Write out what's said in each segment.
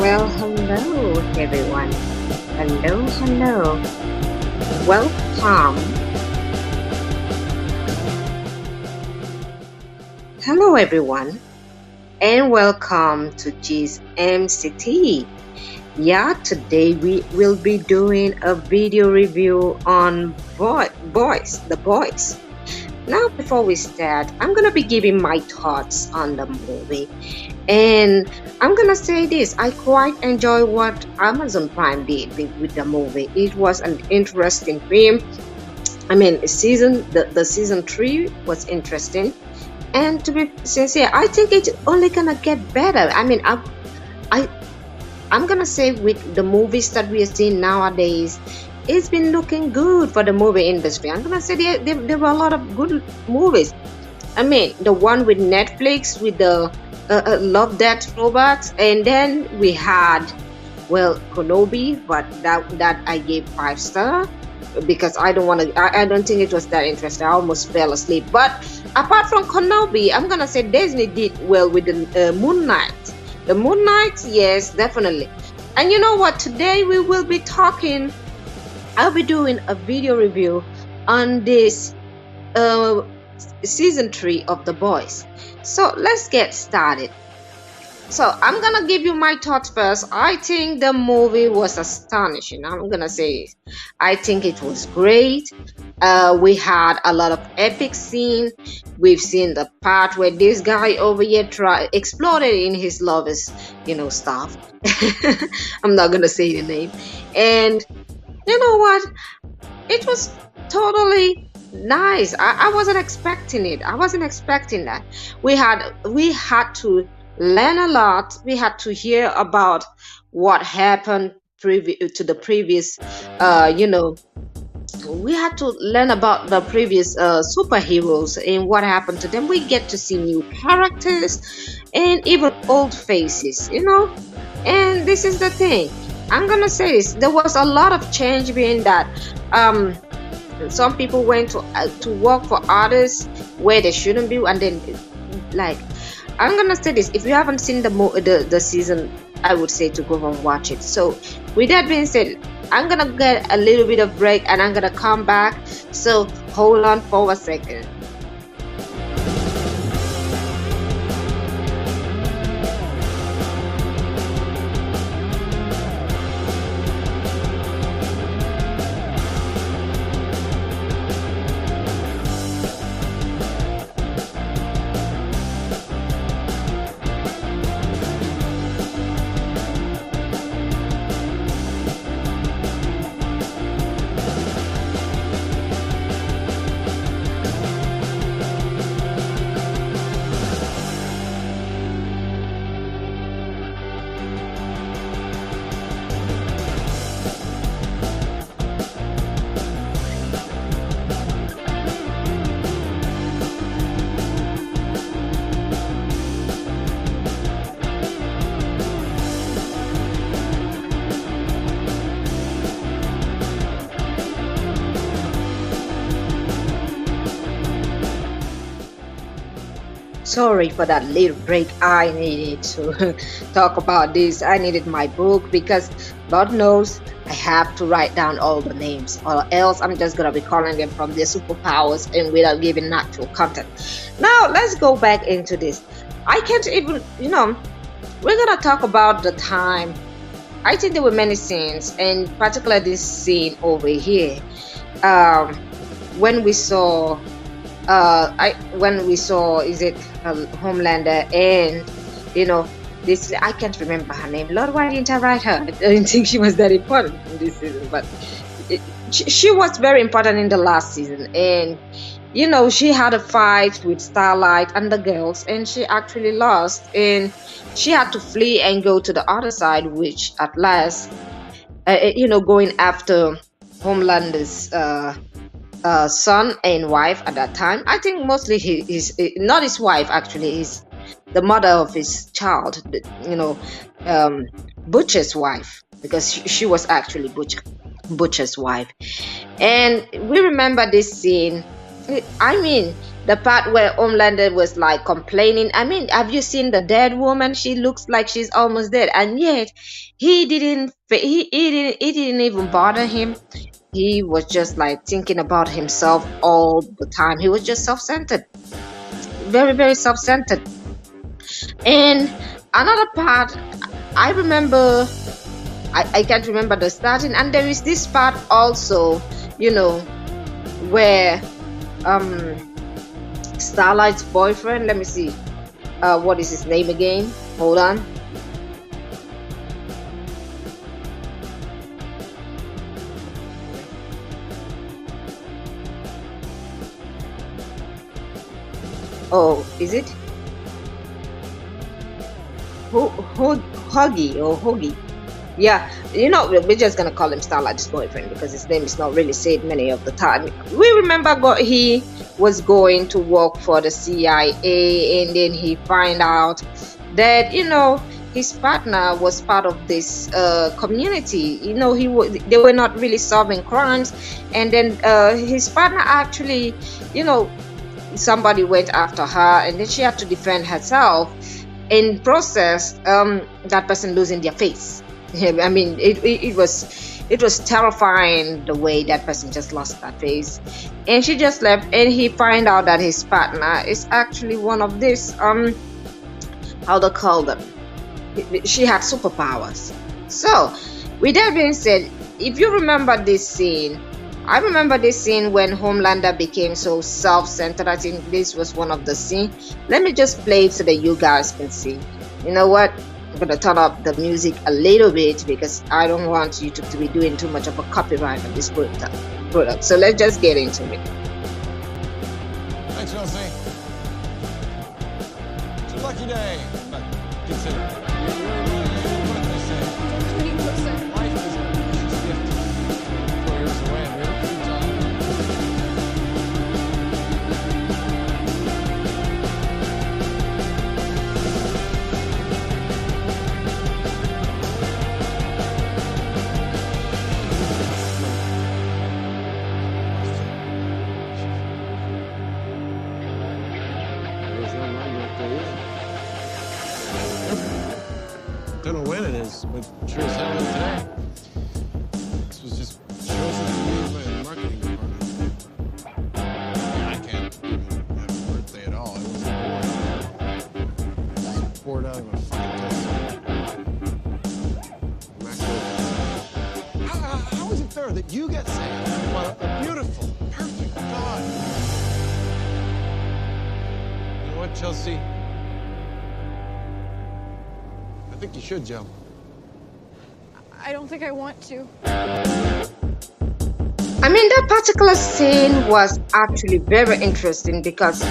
Well, hello everyone. Hello, hello. Welcome. Hello everyone and welcome to G's MCT. Yeah, today we will be doing a video review on The Boys. Now, before we start, I'm gonna be giving my thoughts on the movie. And I'm gonna say this, I quite enjoy what Amazon Prime did with the movie. It was an interesting film. I mean, the season 3 was interesting. And to be sincere, I think it's only gonna get better. I mean, I'm gonna say with the movies that we are seeing nowadays, it's been looking good for the movie industry. I'm gonna say there were a lot of good movies. I mean, the one with Netflix with the Love Death Robots, and then we had, well, Konobi, but that I gave 5 star because I don't think it was that interesting. I almost fell asleep. But apart from Konobi, I'm gonna say Disney did well with the Moon Knight. The Moon Knight, yes, definitely. And you know what? Today we will be talking. I'll be doing a video review on this season 3 of The Boys. So let's get started. So I'm gonna give you my thoughts first. I think the movie was astonishing. I'm gonna say I think it was great. We had a lot of epic scene. We've seen the part where this guy over here exploded in his lover's, stuff. I'm not gonna say the name. And you know what? It was totally nice. I wasn't expecting it. I wasn't expecting that. We had to learn a lot. We had to hear about what happened to the previous we had to learn about the previous superheroes and what happened to them. We get to see new characters and even old faces, and this is the thing. I'm gonna say this, there was a lot of change being that some people went to work for others where they shouldn't be, and then, like, I'm gonna say this, if you haven't seen the season, I would say to go and watch it. So with that being said, I'm gonna get a little bit of break and I'm gonna come back, so hold on for a second. Sorry for that little break. I needed to talk about this. I needed my book because Lord knows I have to write down all the names, or else I'm just gonna be calling them from their superpowers and without giving actual content. Now let's go back into this. I can't even, we're gonna talk about the time. I think there were many scenes, and particularly this scene over here, when we saw is it Homelander and this, I can't remember her name. Lord, why didn't I write her? I didn't think she was that important in this season, but she was very important in the last season. And she had a fight with Starlight and the girls, and she actually lost, and she had to flee and go to the other side, which at last, going after Homelander's son and wife at that time. I think mostly his not his wife, actually, is the mother of his child, Butcher's wife, because she was actually Butcher's wife. And we remember this scene. I mean, the part where Homelander was like complaining. I mean, have you seen the dead woman? She looks like she's almost dead, and yet he didn't even bother him. He was just like thinking about himself all the time. He was just self-centered, very, very self-centered. And another part, I remember, I can't remember the starting, and there is this part also, where Starlight's boyfriend, let me see, what is his name again? Hold on. Oh, is it Huggy? Yeah, we're just gonna call him Starlight's boyfriend because his name is not really said many of the time. We remember he was going to work for the CIA, and then he find out that his partner was part of this community. They were not really solving crimes, and then his partner actually, somebody went after her, and then she had to defend herself. In process, that person losing their face. I mean, it was terrifying the way that person just lost that face, and she just left. And he find out that his partner is actually one of this how they call them. She had superpowers. So, with that being said, if you remember this scene, I remember this scene when Homelander became so self-centered. I think this was one of the scenes. Let me just play it so that you guys can see. You know what? I'm going to turn up the music a little bit because I don't want YouTube to be doing too much of a copyright on this product. So let's just get into it. Thanks, Chelsea. It's a lucky day. Consider it. Don't know when it is, but sure as hell is today. This was just chosen to me by the marketing department. Yeah, I can't even have a birthday at all. I wasn't born. I was bored out of my fucking test. How is it fair that you get saved while a beautiful, perfect God? You know what, Chelsea? I think you should jump. I don't think I want to. I mean, that particular scene was actually very interesting because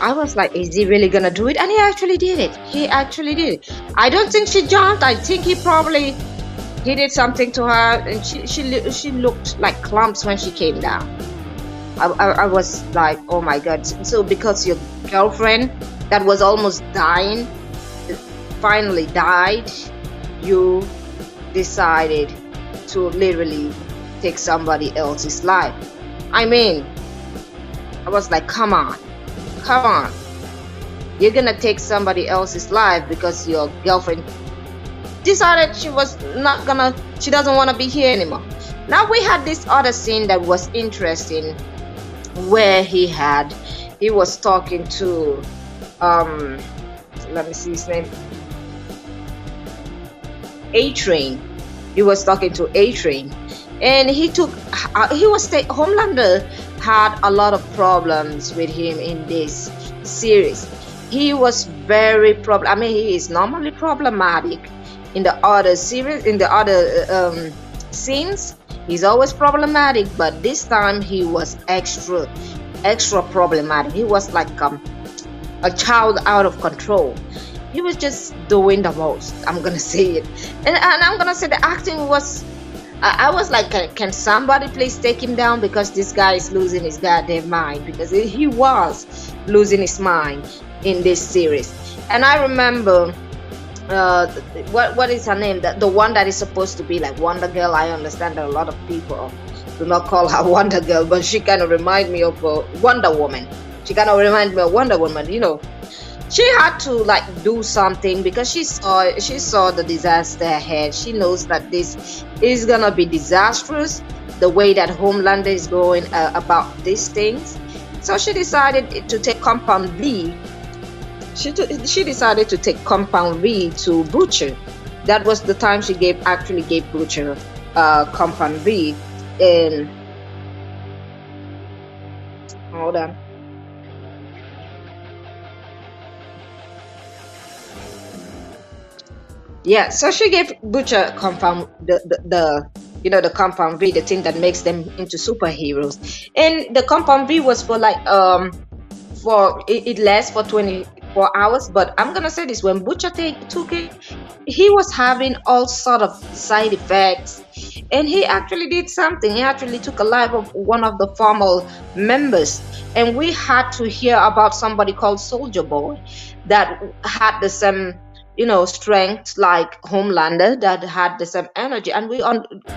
I was like, is he really gonna do it? And he actually did it. He actually did it. I don't think she jumped. I think he did something to her, and she looked like clumps when she came down. I was like, oh my God. So because your girlfriend that was almost dying finally died, you decided to literally take somebody else's life. I mean, I was like, come on, you're gonna take somebody else's life because your girlfriend decided she doesn't want to be here anymore. Now we had this other scene that was interesting where he was talking to let me see his name, A-Train. He was talking to A-Train, and Homelander had a lot of problems with him in this series. he was very problem. I mean, he is normally problematic in the other series, in the other scenes. He's always problematic, but this time he was extra problematic. He was like a child out of control. He was just doing the most. I'm gonna say it, and I'm gonna say the acting was. I was like, can somebody please take him down, because this guy is losing his goddamn mind, because he was losing his mind in this series. And I remember what is her name, the one that is supposed to be like Wonder Girl. I understand that a lot of people do not call her Wonder Girl, but she kind of remind me of Wonder Woman. She kind of reminds me of Wonder Woman, you know. She had to like do something, because she saw the disaster ahead. She knows that this is gonna be disastrous, the way that Homelander is going about these things. So she decided to take Compound V. She decided to take Compound V to Butcher. That was the time she actually gave Butcher Compound V. And hold on. Yeah, so she gave Butcher compound the compound V, the thing that makes them into superheroes. And the compound V was for like for it lasts for 24 hours. But I'm gonna say this: when Butcher took it, he was having all sort of side effects, and he actually did something. He actually took a life of one of the former members, and we had to hear about somebody called Soldier Boy that had the same strength like Homelander, that had the same energy. And we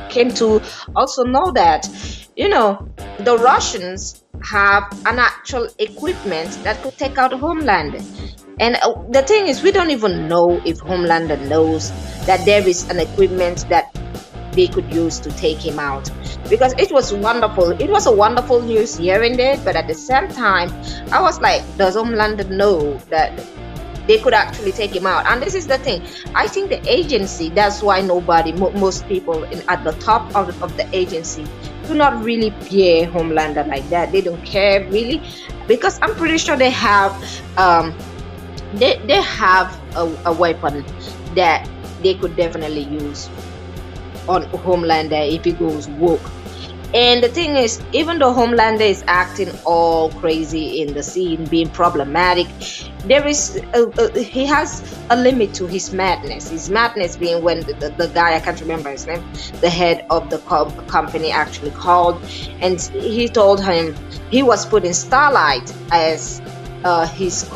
came to also know that the Russians have an actual equipment that could take out Homelander. And the thing is, we don't even know if Homelander knows that there is an equipment that they could use to take him out, because it was wonderful. It was a wonderful news hearing it, but at the same time I was like, does Homelander know that they could actually take him out? And this is the thing, I think the agency, that's why most people at the top of the agency do not really fear Homelander like that. They don't care really, because I'm pretty sure they have they have a weapon that they could definitely use on Homelander if he goes woke. And the thing is, even though Homelander is acting all crazy in the scene, being problematic, there is he has a limit to his madness. His madness being when the guy, I can't remember his name, the head of the company actually called, and he told him he was putting Starlight as his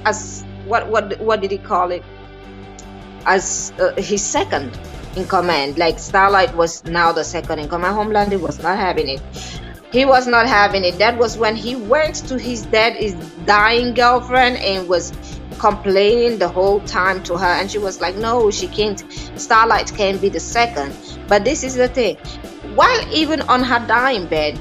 as what did he call it, as his second in command. Like Starlight was now the second in command. Homelander was not having it. He was not having it. That was when he went to his dying girlfriend and was complaining the whole time to her, and she was like, no, she can't, Starlight can't be the second. But this is the thing, while even on her dying bed,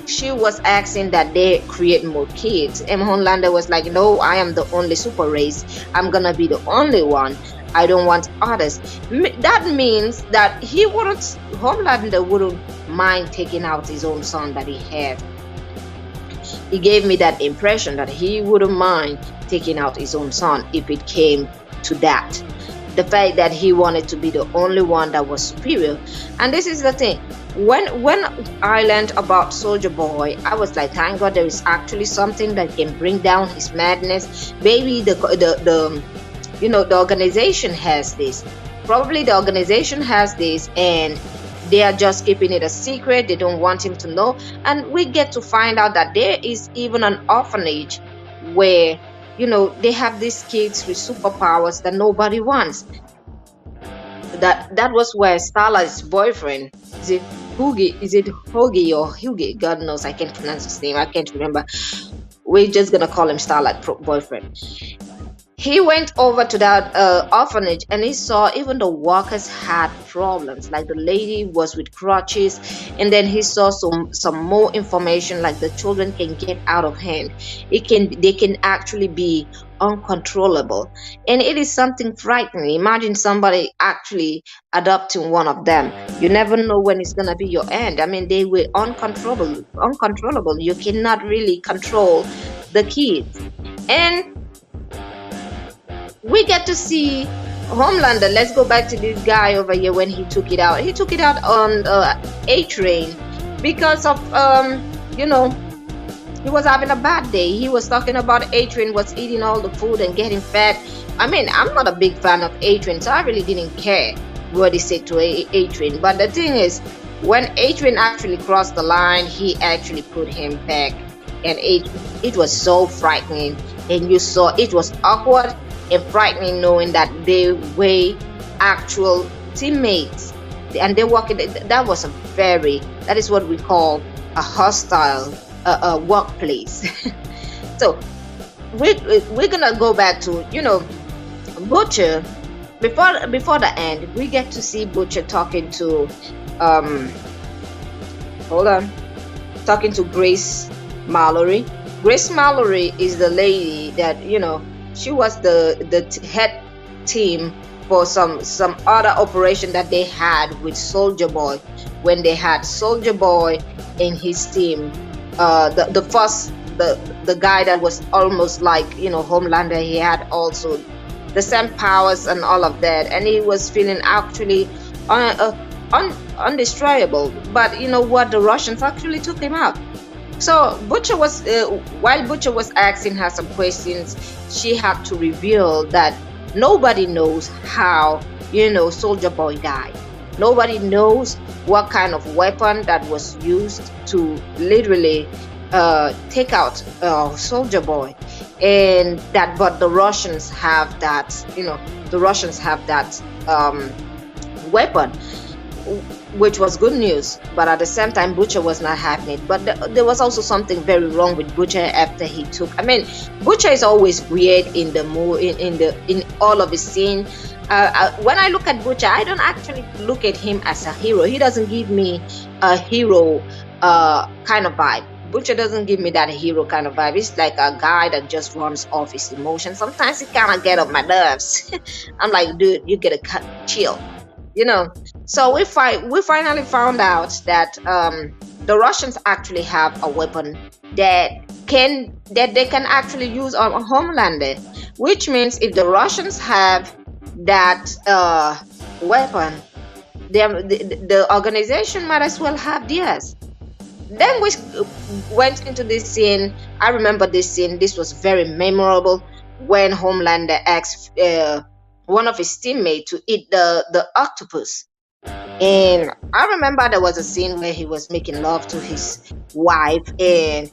she was asking that they create more kids, and Homelander was like, no, I am the only super race, I'm gonna be the only one, I don't want others. That means that Homelander wouldn't mind taking out his own son that he had. He gave me that impression that he wouldn't mind taking out his own son if it came to that. The fact that he wanted to be the only one that was superior. And this is the thing, when I learned about Soldier Boy, I was like, thank God there is actually something that can bring down his madness. Maybe the organization has this. Probably the organization has this, and they are just keeping it a secret. They don't want him to know. And we get to find out that there is even an orphanage where they have these kids with superpowers that nobody wants. That was where Starlight's boyfriend, is it Hoagie or Hughie? God knows, I can't pronounce his name. I can't remember. We're just gonna call him Starlight boyfriend. He went over to that orphanage, and he saw even the workers had problems. Like the lady was with crutches, and then he saw some more information, like the children can get out of hand. They can actually be uncontrollable, and it is something frightening. Imagine somebody actually adopting one of them. You never know when it's gonna be your end. I mean, they were uncontrollable. You cannot really control the kids. And we get to see Homelander. Let's go back to this guy over here when he took it out. He took it out on A-Train because of you know, he was having a bad day. He was talking about A-Train was eating all the food and getting fat. I mean, I'm not a big fan of A-Train, so I really didn't care what he said to A-Train. But the thing is, when A-Train actually crossed the line, he actually put him back, and it was so frightening. And you saw it was awkward and frightening knowing that they were actual teammates and they work in that was a very, that is what we call a hostile workplace. So we're gonna go back to, you know, Butcher. Before the end, we get to see Butcher talking to hold on, talking to Grace Mallory. Grace Mallory is the lady that, you know, she was the head team for some other operation that they had with Soldier Boy, when they had Soldier Boy in his team. The first, the guy that was almost like, you know, Homelander. He had also the same powers and all of that, and he was feeling actually undestroyable. But you know what, the Russians actually took him out. So Butcher was while Butcher was asking her some questions, she had to reveal that nobody knows how, you know, Soldier Boy died. Nobody knows what kind of weapon that was used to literally take out Soldier Boy, and that, but the Russians have that, you know, the Russians have that weapon, which was good news. But at the same time, Butcher was not having it. But there was also something very wrong with Butcher after he took. I mean, Butcher is always weird in the in all of his scene. When I look at Butcher, I don't actually look at him as a hero. He doesn't give me a hero kind of vibe. Butcher doesn't give me that hero kind of vibe. He's like a guy that just runs off his emotions. Sometimes he kind of get on my nerves. I'm like, dude, you get a chill, you know. So we finally found out that the Russians actually have a weapon that they can actually use on Homelander, which means if the Russians have that weapon, the organization might as well have theirs. Then we went into this scene. I remember this scene. This was very memorable when Homelander asked one of his teammates to eat the octopus. And I remember there was a scene where he was making love to his wife, and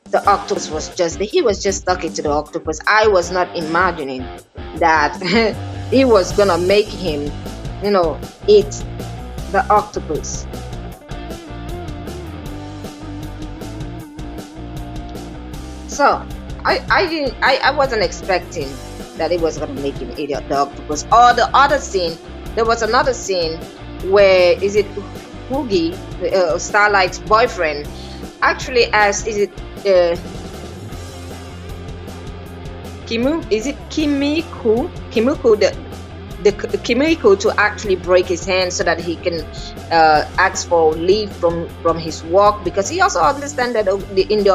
the octopus was he was just talking to the octopus. I was not imagining that he was gonna make him, you know, eat the octopus. So I wasn't expecting that it was gonna make him eat the octopus. Or the other scene, there was another scene where Hoogie, Starlight's boyfriend, actually asked, Kimiko to actually break his hand so that he can ask for leave from his work, because he also understands that in the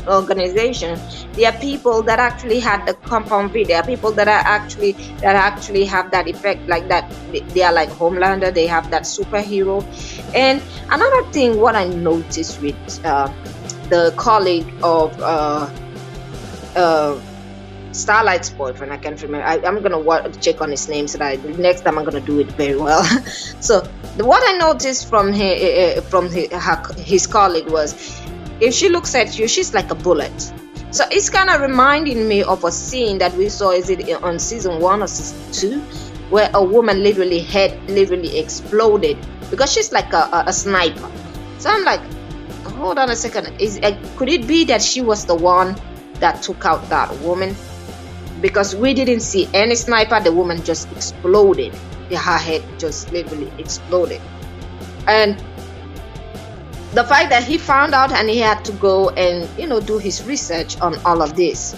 organization there are people that actually had the compound V. There are people that actually have that effect, like that. They are like Homelander. They have that superhero. And another thing, what I noticed with the colleague of Starlight's boyfriend, I can't remember. I'm gonna check on his name so that next time I'm gonna do it very well. So what I noticed from his colleague was, if she looks at you, she's like a bullet. So it's kind of reminding me of a scene that we saw, is it on season 1 or season 2, where a woman head literally exploded because she's like a sniper. So I'm like, hold on a second, could it be that she was the one that took out that woman? Because we didn't see any sniper. The woman just exploded. Her head just literally exploded. And the fact that he found out and he had to go and, you know, do his research on all of this.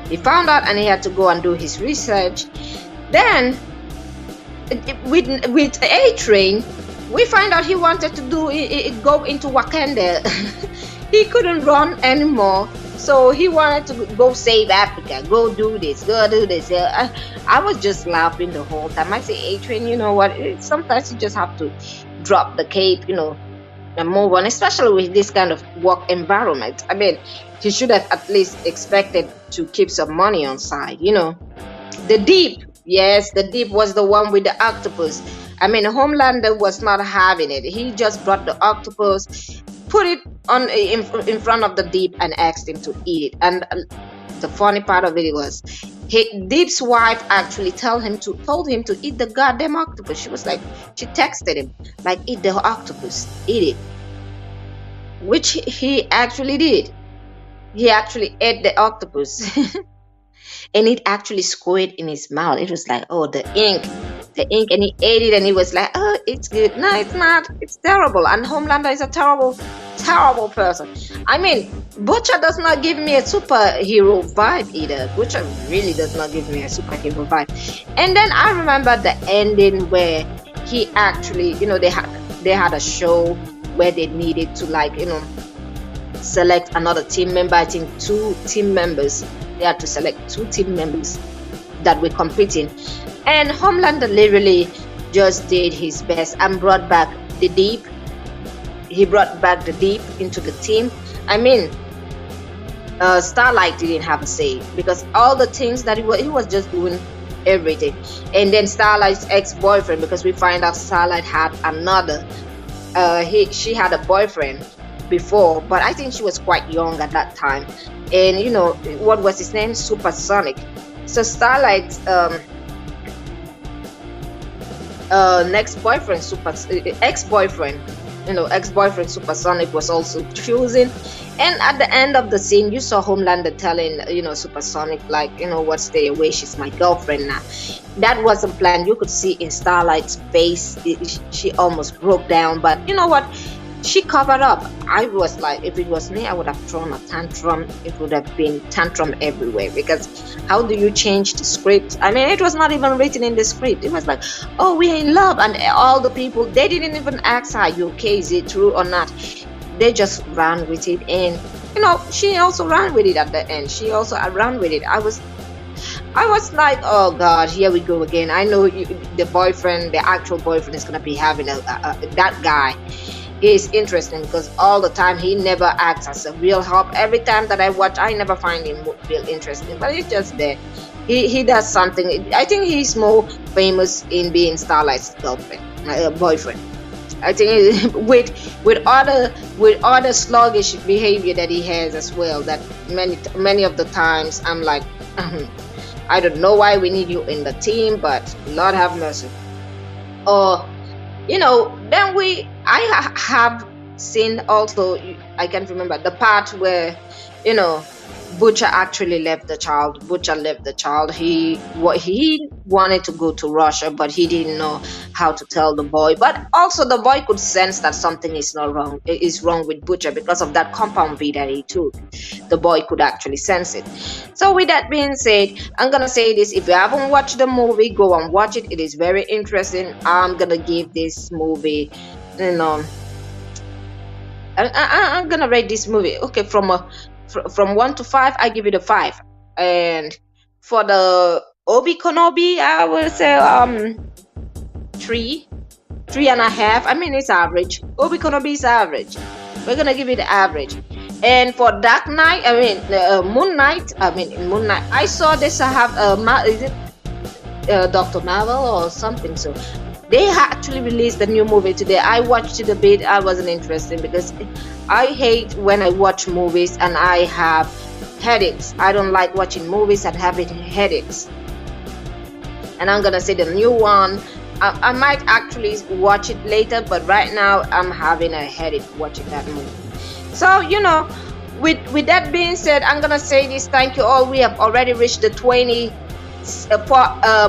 He found out and he had to go and do his research. Then with A-Train, we find out he wanted to go into Wakanda. He couldn't run anymore. So he wanted to go save Africa, go do this, go do this. Yeah, I was just laughing the whole time. I say, Adrian, you know what? Sometimes you just have to drop the cape, and move on, especially with this kind of work environment. I mean, he should have at least expected to keep some money on side. The Deep, yes, the Deep was the one with the octopus. I mean, Homelander was not having it. He just brought the octopus, put it on in front of the Deep, and asked him to eat it. And the funny part of it was, Deep's wife actually told him to eat the goddamn octopus. She was like, she texted him like, eat the octopus, eat it, which he actually did. He actually ate the octopus. And it actually squid in his mouth. It was like, oh, the ink, and he ate it, and he was like, oh, it's good. No, it's not. It's terrible. And Homelander is a terrible, terrible person. I mean, Butcher does not give me a superhero vibe either. Butcher really does not give me a superhero vibe. And then I remember the ending where he actually, they had a show where they needed to select another team member. I think 2 team members. They had to select 2 team members that were competing, and Homelander literally just did his best and brought back the Deep. He brought back the Deep into the team. I mean, Starlight didn't have a say, because all the things that he was just doing everything. And then Starlight's ex-boyfriend, because we find out Starlight had another. She had a boyfriend before, but I think she was quite young at that time. And what was his name? Supersonic. So Starlight's ex-boyfriend Supersonic was also chosen. And at the end of the scene, you saw Homelander telling Supersonic, like, what, stay away, she's my girlfriend now. That wasn't planned. You could see in Starlight's face, she almost broke down, but you know what, she covered up. I was like, if it was me, I would have thrown a tantrum. It would have been tantrum everywhere, because how do you change the script? I mean, it was not even written in the script. It was like, oh, we're in love, and all the people, they didn't even ask her, you okay, is it true or not? They just ran with it. And she also ran with it at the end. She also ran with it. I was like, oh god, here we go again. I know the actual boyfriend is gonna be having that guy. Is interesting, because all the time he never acts as a real help. Every time that I watch, I never find him real interesting, but he's just there. He does something. I think he's more famous in being Starlight's boyfriend. I think with other sluggish behavior that he has as well, that many of the times I'm like, I don't know why we need you in the team, but Lord have mercy. Then I have seen also, I can't remember the part where Butcher actually left the child. Butcher left the child. He wanted to go to Russia, but he didn't know how to tell the boy. But also the boy could sense that something is wrong with Butcher, because of that compound V that he took. The boy could actually sense it. So with that being said, I'm gonna say this: if you haven't watched the movie, go and watch it. It is very interesting. I'm gonna give this movie, I'm gonna rate this movie, okay, from 1 to 5, I give it a 5. And for the Obi Kenobi, I will say 3.5. I mean, it's average. Obi Kenobi is average. We're gonna give it average. And for Dark Knight, Moon Knight, I saw this. I have is it Dr. Marvel or something? So they actually released a new movie today. I watched it a bit. I wasn't interested, because I hate when I watch movies and I have headaches. I don't like watching movies and having headaches. And I'm gonna say the new one, I might actually watch it later, but right now I'm having a headache watching that movie. So with that being said, I'm gonna say this: thank you all. We have already reached the 20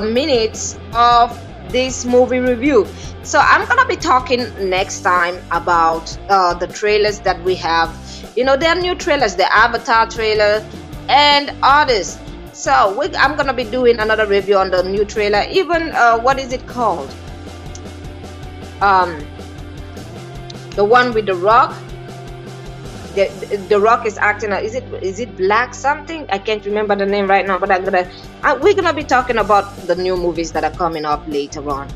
minutes of this movie review. So I'm gonna be talking next time about the trailers that we have. There are new trailers, the Avatar trailer and others. So I'm gonna be doing another review on the new trailer. Even what is it called? The one with The Rock. the Rock is acting. Is it Black something? I can't remember the name right now. But we're gonna be talking about the new movies that are coming up later on,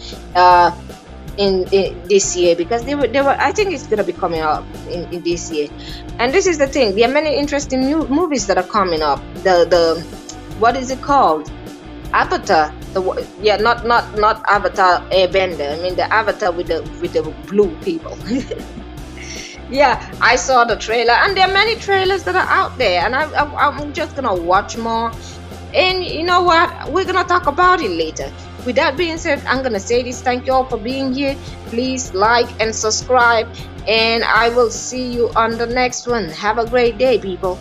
in this year, because they were. I think it's gonna be coming up in this year. And this is the thing. There are many interesting new movies that are coming up. The what is it called? Avatar. Not Avatar Airbender. I mean the Avatar with the blue people. Yeah, I saw the trailer, and there are many trailers that are out there, and I'm just gonna watch more. And you know what? We're gonna talk about it later. With that being said, I'm gonna say this. Thank you all for being here. Please like and subscribe, and I will see you on the next one. Have a great day, people.